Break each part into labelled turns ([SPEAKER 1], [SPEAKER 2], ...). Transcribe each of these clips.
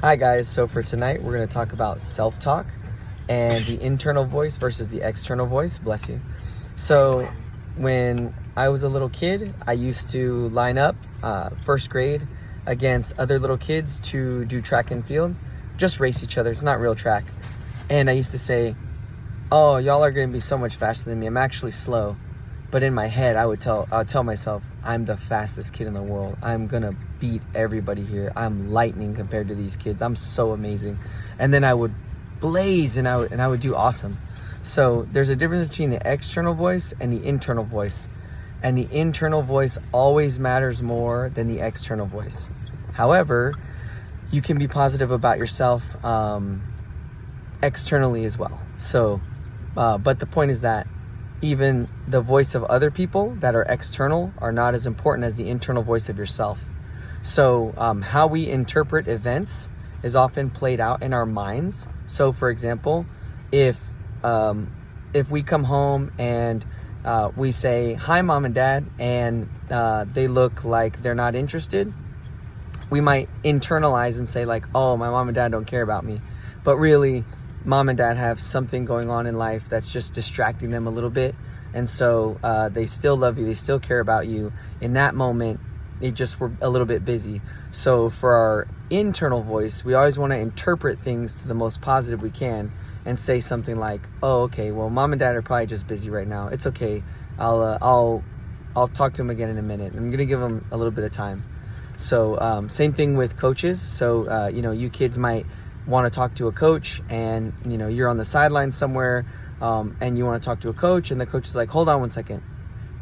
[SPEAKER 1] Hi guys, so for tonight we're going to talk about self-talk and the internal voice versus the external voice. Bless you. So when I was a little kid, I used to line up first grade against other little kids to do track and field, just race each other. It's not real track. And I used to say, oh, y'all are going to be so much faster than me. I'm actually slow. But in my head, I would tell myself, I'm the fastest kid in the world. I'm going to beat everybody here. I'm lightning compared to these kids. I'm so amazing. And then I would blaze and I would do awesome. So there's a difference between the external voice and the internal voice. And the internal voice always matters more than the external voice. However, you can be positive about yourself externally as well. So, but the point is that even the voice of other people that are external are not as important as the internal voice of yourself. So how we interpret events is often played out in our minds. So for example, if we come home and we say, hi mom and dad, and they look like they're not interested, we might internalize and say like, oh, my mom and dad don't care about me. But really, mom and dad have something going on in life that's just distracting them a little bit. And so they still love you. They still care about you. In that moment, they just were a little bit busy. So for our internal voice, we always want to interpret things to the most positive we can and say something like, oh, okay, well, mom and dad are probably just busy right now. It's okay. I'll talk to them again in a minute. I'm going to give them a little bit of time. So same thing with coaches. So, you kids might want to talk to a coach, and you're on the sideline somewhere, and you want to talk to a coach, and the coach is like, hold on one second.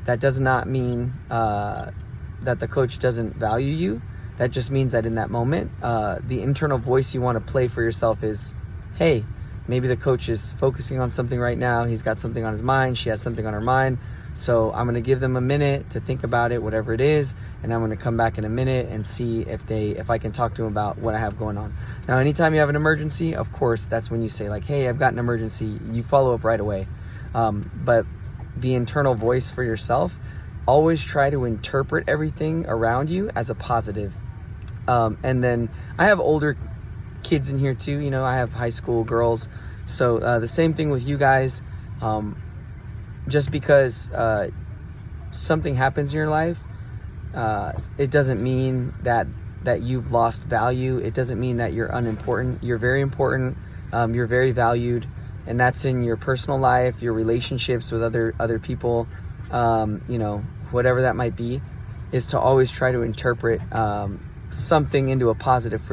[SPEAKER 1] That does not mean that the coach doesn't value you. That just means that in that moment, the internal voice you want to play for yourself is, hey, maybe the coach is focusing on something right now. He's got something on his mind. She has something on her mind. So I'm going to give them a minute to think about it, whatever it is, and I'm going to come back in a minute and see if I can talk to them about what I have going on. Now, anytime you have an emergency, of course, that's when you say like, hey, I've got an emergency. You follow up right away. But the internal voice for yourself, always try to interpret everything around you as a positive. And then I have older kids in here too. I have high school girls. So the same thing with you guys. Just because something happens in your life, it doesn't mean that you've lost value. It doesn't mean that you're unimportant. You're very important. You're very valued, and that's in your personal life, your relationships with other people. Whatever that might be, is to always try to interpret something into a positive for